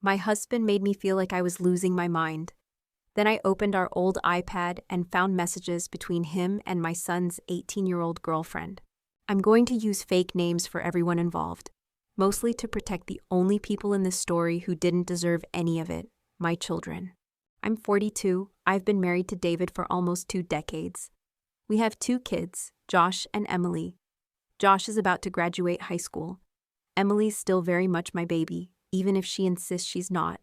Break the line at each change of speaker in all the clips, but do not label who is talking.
My husband made me feel like I was losing my mind. Then I opened our old iPad and found messages between him and my son's 18-year-old girlfriend. I'm going to use fake names for everyone involved, mostly to protect the only people in this story who didn't deserve any of it, my children. I'm 42. I've been married to David for almost 2 decades. We have 2 kids, Josh and Emily. Josh is about to graduate high school. Emily's still very much my baby, even if she insists she's not.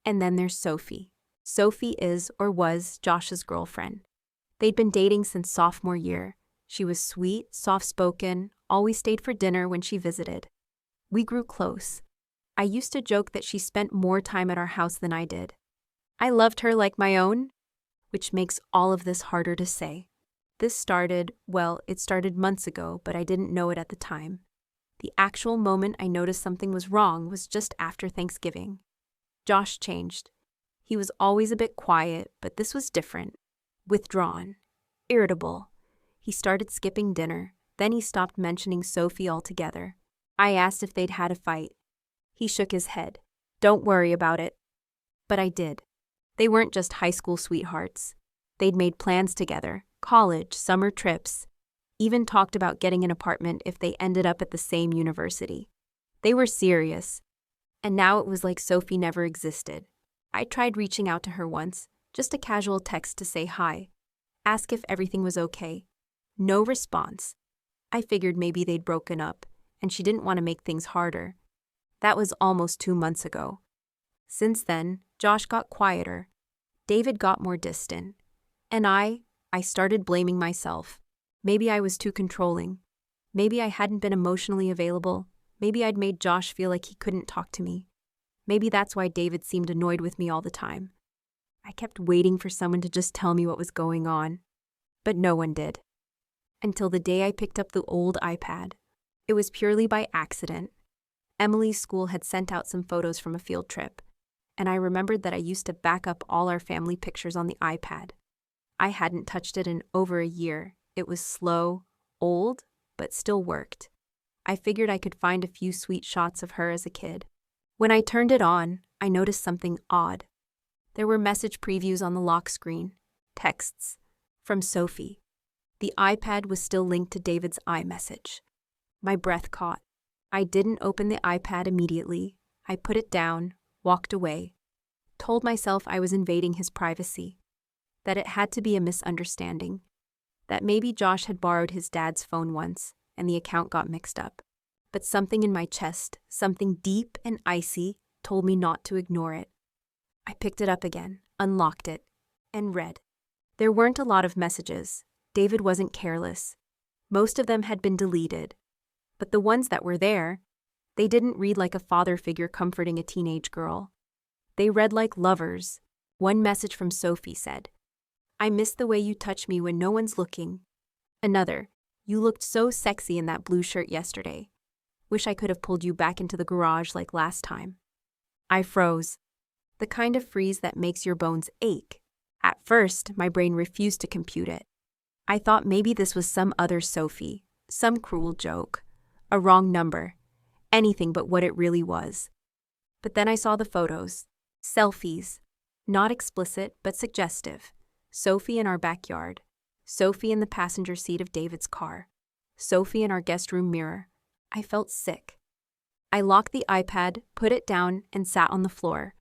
And then there's Sophie. Sophie is, or was, Josh's girlfriend. They'd been dating since sophomore year. She was sweet, soft-spoken, always stayed for dinner when she visited. We grew close. I used to joke that she spent more time at our house than I did. I loved her like my own, which makes all of this harder to say. It started months ago, but I didn't know it at the time. The actual moment I noticed something was wrong was just after Thanksgiving. Josh changed. He was always a bit quiet, but this was different. Withdrawn. Irritable. He started skipping dinner. Then he stopped mentioning Sophie altogether. I asked if they'd had a fight. He shook his head. Don't worry about it. But I did. They weren't just high school sweethearts. They'd made plans together, college, summer trips, even talked about getting an apartment if they ended up at the same university. They were serious. And now it was like Sophie never existed. I tried reaching out to her once, just a casual text to say hi, ask if everything was okay. No response. I figured maybe they'd broken up, and she didn't want to make things harder. That was almost 2 months ago. Since then, Josh got quieter. David got more distant. And I started blaming myself. Maybe I was too controlling. Maybe I hadn't been emotionally available. Maybe I'd made Josh feel like he couldn't talk to me. Maybe that's why David seemed annoyed with me all the time. I kept waiting for someone to just tell me what was going on. But no one did. Until the day I picked up the old iPad. It was purely by accident. Emily's school had sent out some photos from a field trip, and I remembered that I used to back up all our family pictures on the iPad. I hadn't touched it in over a year. It was slow, old, but still worked. I figured I could find a few sweet shots of her as a kid. When I turned it on, I noticed something odd. There were message previews on the lock screen, texts, from Sophie. The iPad was still linked to David's iMessage. My breath caught. I didn't open the iPad immediately. I put it down, walked away, told myself I was invading his privacy, that it had to be a misunderstanding, that maybe Josh had borrowed his dad's phone once and the account got mixed up. But something in my chest, something deep and icy, told me not to ignore it. I picked it up again, unlocked it, and read. There weren't a lot of messages. David wasn't careless. Most of them had been deleted. But the ones that were there, they didn't read like a father figure comforting a teenage girl. They read like lovers. One message from Sophie said, "I miss the way you touch me when no one's looking." Another, "You looked so sexy in that blue shirt yesterday. Wish I could have pulled you back into the garage like last time." I froze. The kind of freeze that makes your bones ache. At first, my brain refused to compute it. I thought maybe this was some other Sophie, some cruel joke, a wrong number, anything but what it really was. But then I saw the photos. Selfies. Not explicit, but suggestive. Sophie in our backyard. Sophie in the passenger seat of David's car. Sophie in our guest room mirror. I felt sick. I locked the iPad, put it down, and sat on the floor.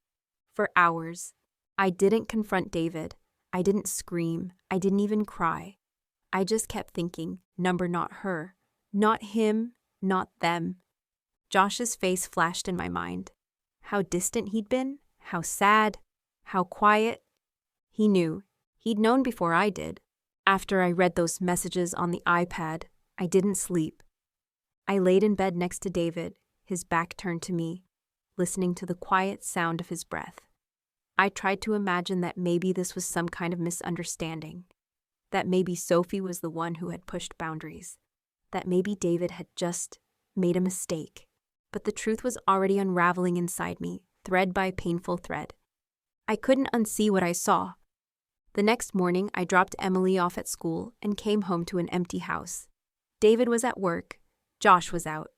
For hours. I didn't confront David. I didn't scream. I didn't even cry. I just kept thinking, number not her. Not him, not them. Josh's face flashed in my mind. How distant he'd been, how sad, how quiet. He knew. He'd known before I did. After I read those messages on the iPad, I didn't sleep. I laid in bed next to David, his back turned to me, listening to the quiet sound of his breath. I tried to imagine that maybe this was some kind of misunderstanding, that maybe Sophie was the one who had pushed boundaries, that maybe David had just made a mistake. But the truth was already unraveling inside me, thread by painful thread. I couldn't unsee what I saw. The next morning, I dropped Emily off at school and came home to an empty house. David was at work. Josh was out.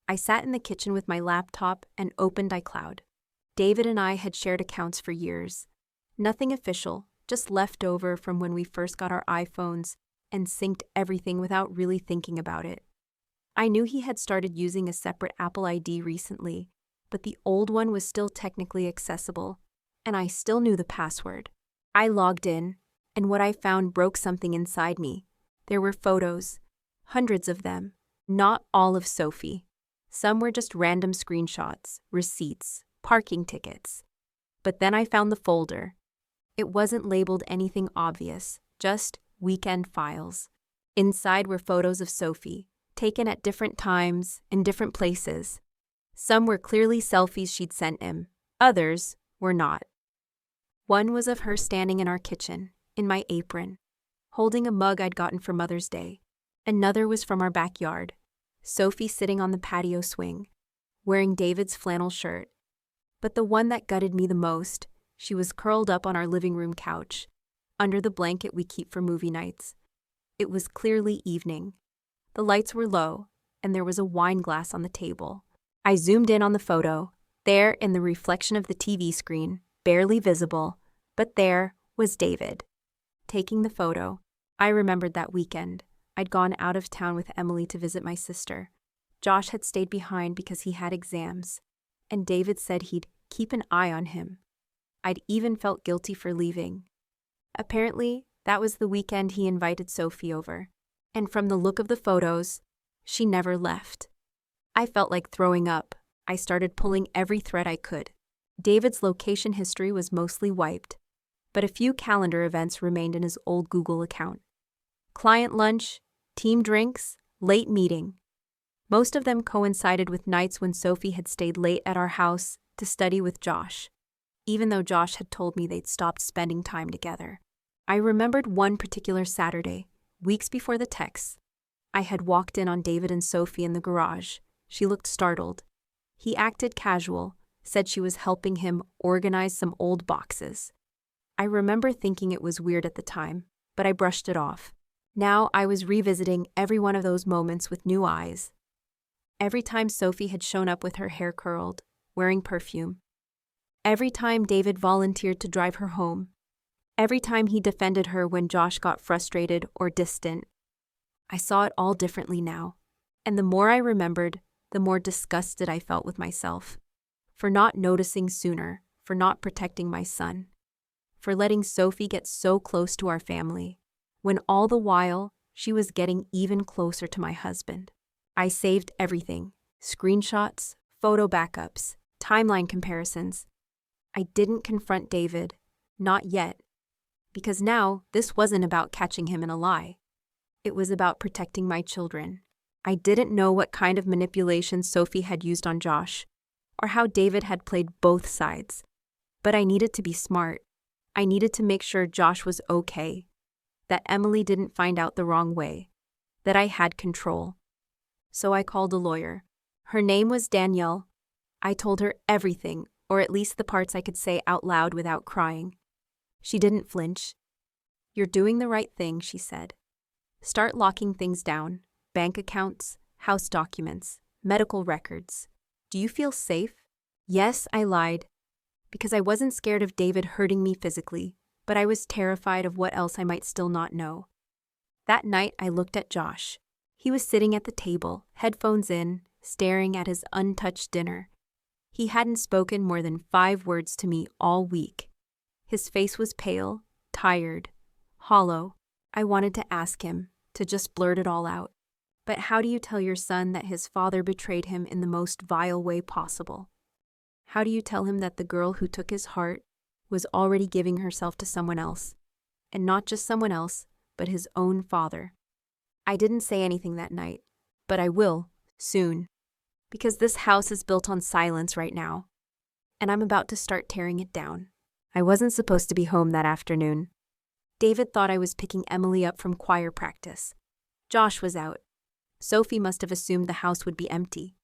I sat in the kitchen with my laptop and opened iCloud. David and I had shared accounts for years. Nothing official, just leftover from when we first got our iPhones and synced everything without really thinking about it. I knew he had started using a separate Apple ID recently, but the old one was still technically accessible, and I still knew the password. I logged in, and what I found broke something inside me. There were photos, hundreds of them, not all of Sophie. Some were just random screenshots, receipts, parking tickets. But then I found the folder. It wasn't labeled anything obvious, just weekend files. Inside were photos of Sophie, taken at different times, in different places. Some were clearly selfies she'd sent him. Others were not. One was of her standing in our kitchen, in my apron, holding a mug I'd gotten for Mother's Day. Another was from our backyard, Sophie sitting on the patio swing, wearing David's flannel shirt. But the one that gutted me the most, she was curled up on our living room couch, under the blanket we keep for movie nights. It was clearly evening. The lights were low, and there was a wine glass on the table. I zoomed in on the photo. There, in the reflection of the TV screen, barely visible, but there was David. Taking the photo, I remembered that weekend. I'd gone out of town with Emily to visit my sister. Josh had stayed behind because he had exams, and David said he'd keep an eye on him. I'd even felt guilty for leaving. Apparently, that was the weekend he invited Sophie over, and from the look of the photos, she never left. I felt like throwing up. I started pulling every thread I could. David's location history was mostly wiped, but a few calendar events remained in his old Google account. Client lunch, team drinks, late meeting. Most of them coincided with nights when Sophie had stayed late at our house to study with Josh, even though Josh had told me they'd stopped spending time together. I remembered one particular Saturday, weeks before the text. I had walked in on David and Sophie in the garage. She looked startled. He acted casual, said she was helping him organize some old boxes. I remember thinking it was weird at the time, but I brushed it off. Now I was revisiting every one of those moments with new eyes. Every time Sophie had shown up with her hair curled, wearing perfume. Every time David volunteered to drive her home. Every time he defended her when Josh got frustrated or distant. I saw it all differently now, and the more I remembered, the more disgusted I felt with myself. For not noticing sooner, for not protecting my son. For letting Sophie get so close to our family, when all the while she was getting even closer to my husband. I saved everything, screenshots, photo backups, timeline comparisons. I didn't confront David, not yet, because now this wasn't about catching him in a lie. It was about protecting my children. I didn't know what kind of manipulation Sophie had used on Josh, or how David had played both sides. But I needed to be smart. I needed to make sure Josh was okay, that Emily didn't find out the wrong way, that I had control. So I called a lawyer. Her name was Danielle. I told her everything, or at least the parts I could say out loud without crying. She didn't flinch. "You're doing the right thing," she said. "Start locking things down, bank accounts, house documents, medical records. Do you feel safe?" Yes, I lied, because I wasn't scared of David hurting me physically, but I was terrified of what else I might still not know. That night, I looked at Josh. He was sitting at the table, headphones in, staring at his untouched dinner. He hadn't spoken more than 5 words to me all week. His face was pale, tired, hollow. I wanted to ask him, to just blurt it all out. But how do you tell your son that his father betrayed him in the most vile way possible? How do you tell him that the girl who took his heart was already giving herself to someone else? And not just someone else, but his own father. I didn't say anything that night, but I will, soon. Because this house is built on silence right now, and I'm about to start tearing it down. I wasn't supposed to be home that afternoon. David thought I was picking Emily up from choir practice. Josh was out. Sophie must have assumed the house would be empty.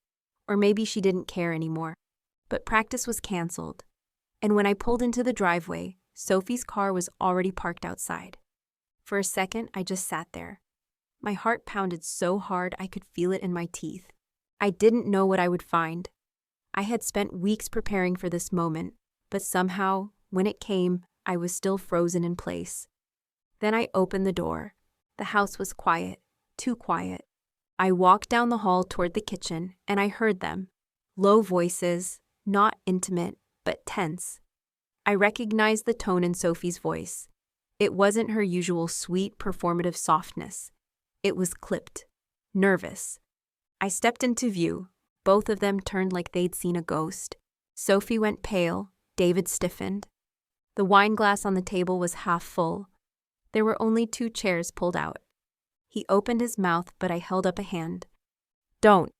Or maybe she didn't care anymore. But practice was canceled. And when I pulled into the driveway, Sophie's car was already parked outside. For a second, I just sat there. My heart pounded so hard I could feel it in my teeth. I didn't know what I would find. I had spent weeks preparing for this moment, but somehow, when it came, I was still frozen in place. Then I opened the door. The house was quiet, too quiet. I walked down the hall toward the kitchen, and I heard them. Low voices, not intimate, but tense. I recognized the tone in Sophie's voice. It wasn't her usual sweet, performative softness. It was clipped, nervous. I stepped into view. Both of them turned like they'd seen a ghost. Sophie went pale, David stiffened. The wine glass on the table was half full. There were only 2 chairs pulled out. He opened his mouth, but I held up a hand. Don't.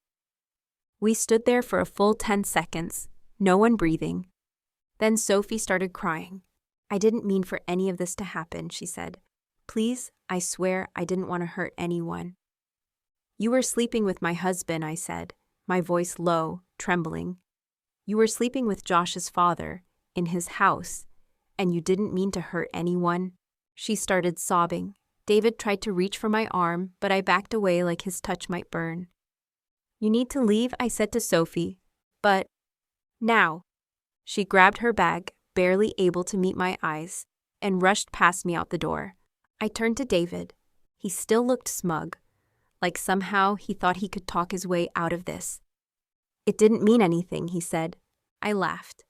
We stood there for a full 10 seconds, no one breathing. Then Sophie started crying. I didn't mean for any of this to happen, she said. Please, I swear I didn't want to hurt anyone. You were sleeping with my husband, I said, my voice low, trembling. You were sleeping with Josh's father, in his house, and you didn't mean to hurt anyone. She started sobbing. David tried to reach for my arm, but I backed away like his touch might burn. You need to leave, I said to Sophie. But now. She grabbed her bag, barely able to meet my eyes, and rushed past me out the door. I turned to David. He still looked smug, like somehow he thought he could talk his way out of this. It didn't mean anything, he said. I laughed.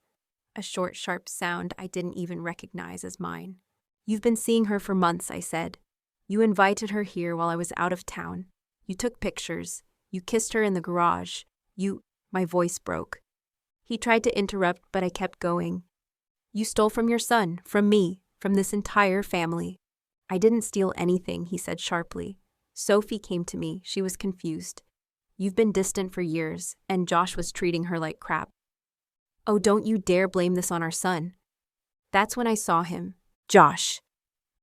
A short, sharp sound I didn't even recognize as mine. You've been seeing her for months, I said. You invited her here while I was out of town. You took pictures. You kissed her in the garage. My voice broke. He tried to interrupt, but I kept going. You stole from your son, from me, from this entire family. I didn't steal anything, he said sharply. Sophie came to me. She was confused. You've been distant for years, and Josh was treating her like crap. Oh, don't you dare blame this on our son. That's when I saw him, Josh,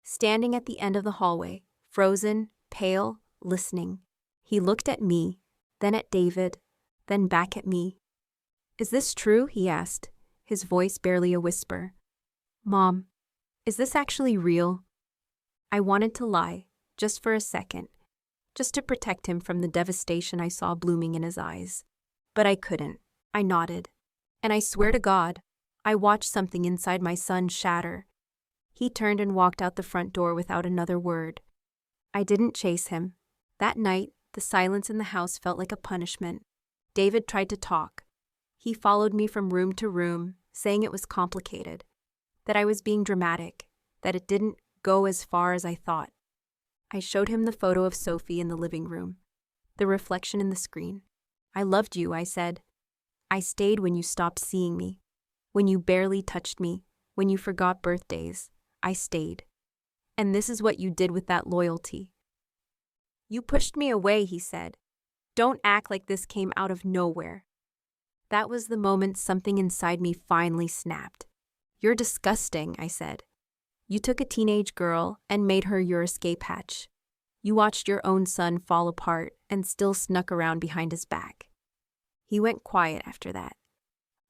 standing at the end of the hallway, frozen, pale, listening. He looked at me, then at David, then back at me. Is this true? He asked, his voice barely a whisper. Mom, is this actually real? I wanted to lie, just for a second, just to protect him from the devastation I saw blooming in his eyes. But I couldn't. I nodded. And I swear to God, I watched something inside my son shatter. He turned and walked out the front door without another word. I didn't chase him. That night, the silence in the house felt like a punishment. David tried to talk. He followed me from room to room, saying it was complicated, that I was being dramatic, that it didn't go as far as I thought. I showed him the photo of Sophie in the living room, the reflection in the screen. I loved you, I said. I stayed when you stopped seeing me, when you barely touched me, when you forgot birthdays. I stayed. And this is what you did with that loyalty. You pushed me away, he said. Don't act like this came out of nowhere. That was the moment something inside me finally snapped. You're disgusting, I said. You took a teenage girl and made her your escape hatch. You watched your own son fall apart and still snuck around behind his back. He went quiet after that.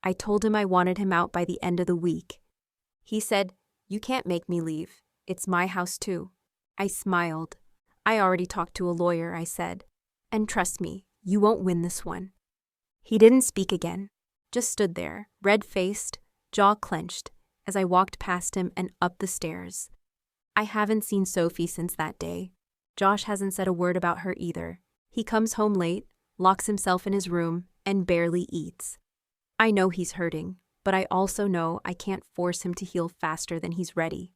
I told him I wanted him out by the end of the week. He said, You can't make me leave. It's my house too. I smiled. I already talked to a lawyer, I said. And trust me, you won't win this one. He didn't speak again, just stood there, red-faced, jaw clenched, as I walked past him and up the stairs. I haven't seen Sophie since that day. Josh hasn't said a word about her either. He comes home late, locks himself in his room, and barely eats. I know he's hurting, but I also know I can't force him to heal faster than he's ready.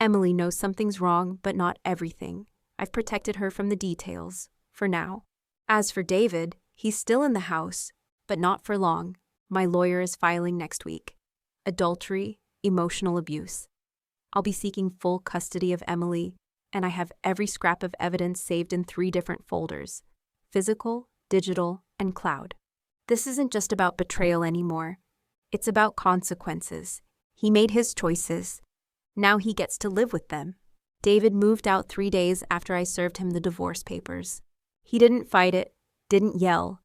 Emily knows something's wrong, but not everything. I've protected her from the details, for now. As for David, he's still in the house, but not for long. My lawyer is filing next week. Adultery, emotional abuse. I'll be seeking full custody of Emily, and I have every scrap of evidence saved in 3 different folders: physical, digital, and cloud. This isn't just about betrayal anymore. It's about consequences. He made his choices. Now he gets to live with them. David moved out 3 days after I served him the divorce papers. He didn't fight it, didn't yell.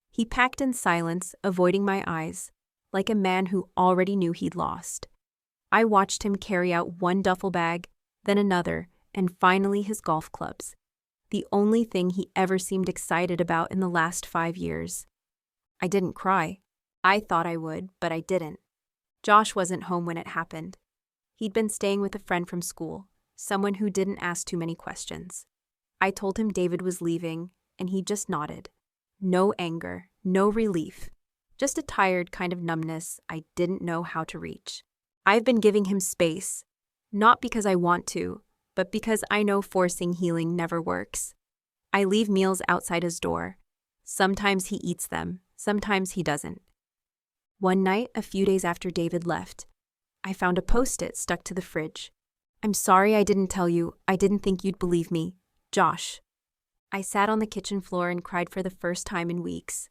He packed in silence, avoiding my eyes, like a man who already knew he'd lost. I watched him carry out one duffel bag, then another, and finally his golf clubs. The only thing he ever seemed excited about in the last 5 years. I didn't cry. I thought I would, but I didn't. Josh wasn't home when it happened. He'd been staying with a friend from school, someone who didn't ask too many questions. I told him David was leaving, and he just nodded. No anger, no relief. Just a tired kind of numbness I didn't know how to reach. I've been giving him space, not because I want to, but because I know forcing healing never works. I leave meals outside his door. Sometimes he eats them, sometimes he doesn't. One night, a few days after David left, I found a post-it stuck to the fridge. "I'm sorry I didn't tell you. I didn't think you'd believe me. Josh." I sat on the kitchen floor and cried for the first time in weeks.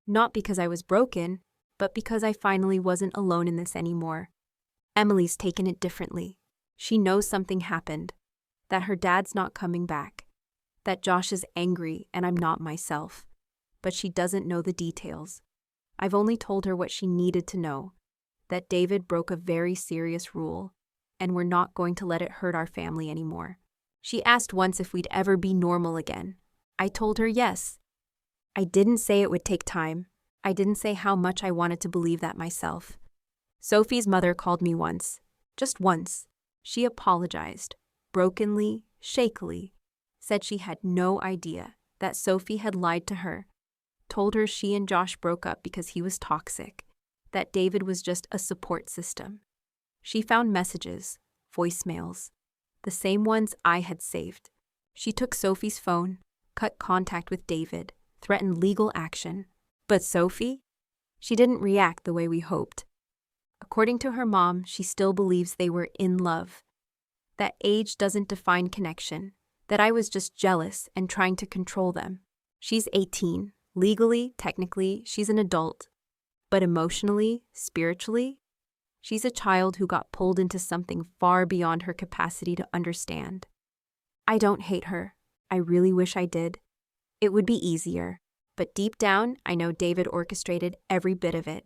Not because I was broken, but because I finally wasn't alone in this anymore. Emily's taken it differently. She knows something happened, that her dad's not coming back, that Josh is angry and I'm not myself. But she doesn't know the details. I've only told her what she needed to know, that David broke a very serious rule, and we're not going to let it hurt our family anymore. She asked once if we'd ever be normal again. I told her yes. I didn't say it would take time. I didn't say how much I wanted to believe that myself. Sophie's mother called me once. Just once. She apologized, brokenly, shakily, said she had no idea, that Sophie had lied to her, told her she and Josh broke up because he was toxic, that David was just a support system. She found messages, voicemails, the same ones I had saved. She took Sophie's phone, cut contact with David, threatened legal action. But Sophie? She didn't react the way we hoped. According to her mom, she still believes they were in love, that age doesn't define connection, that I was just jealous and trying to control them. She's 18. Legally, technically, she's an adult. But emotionally, spiritually, she's a child who got pulled into something far beyond her capacity to understand. I don't hate her. I really wish I did. It would be easier. But deep down, I know David orchestrated every bit of it.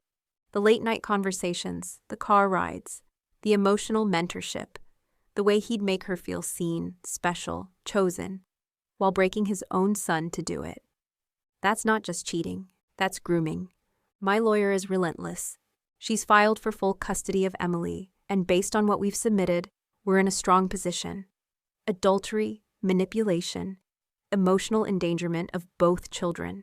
The late-night conversations, the car rides, the emotional mentorship, the way he'd make her feel seen, special, chosen, while breaking his own son to do it. That's not just cheating, that's grooming. My lawyer is relentless. She's filed for full custody of Emily, and based on what we've submitted, we're in a strong position. Adultery, manipulation, emotional endangerment of both children.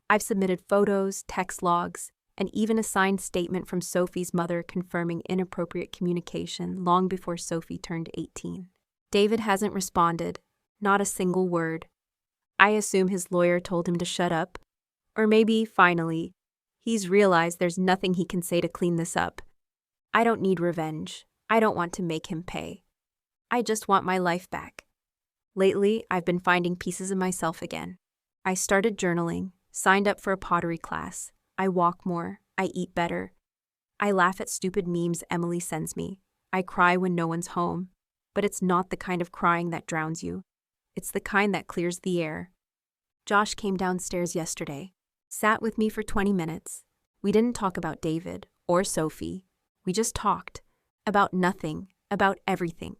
I've submitted photos, text logs, and even a signed statement from Sophie's mother confirming inappropriate communication long before Sophie turned 18. David hasn't responded, not a single word. I assume his lawyer told him to shut up. Or maybe, finally, he's realized there's nothing he can say to clean this up. I don't need revenge. I don't want to make him pay. I just want my life back. Lately, I've been finding pieces of myself again. I started journaling, signed up for a pottery class. I walk more. I eat better. I laugh at stupid memes Emily sends me. I cry when no one's home. But it's not the kind of crying that drowns you. It's the kind that clears the air. Josh came downstairs yesterday, sat with me for 20 minutes. We didn't talk about David or Sophie. We just talked. About nothing. About everything.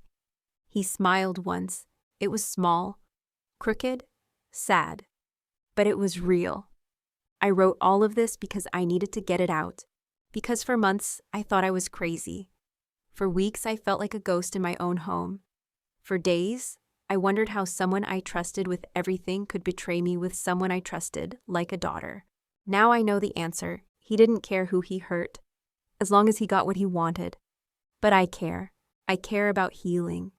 He smiled once. It was small, crooked, sad. But it was real. I wrote all of this because I needed to get it out. Because for months, I thought I was crazy. For weeks, I felt like a ghost in my own home. For days, I wondered how someone I trusted with everything could betray me with someone I trusted, like a daughter. Now I know the answer. He didn't care who he hurt, as long as he got what he wanted. But I care. I care about healing,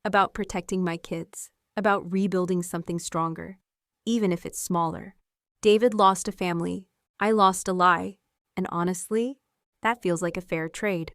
about protecting my kids, about rebuilding something stronger, even if it's smaller. David lost a family. I lost a lie. And honestly, that feels like a fair trade.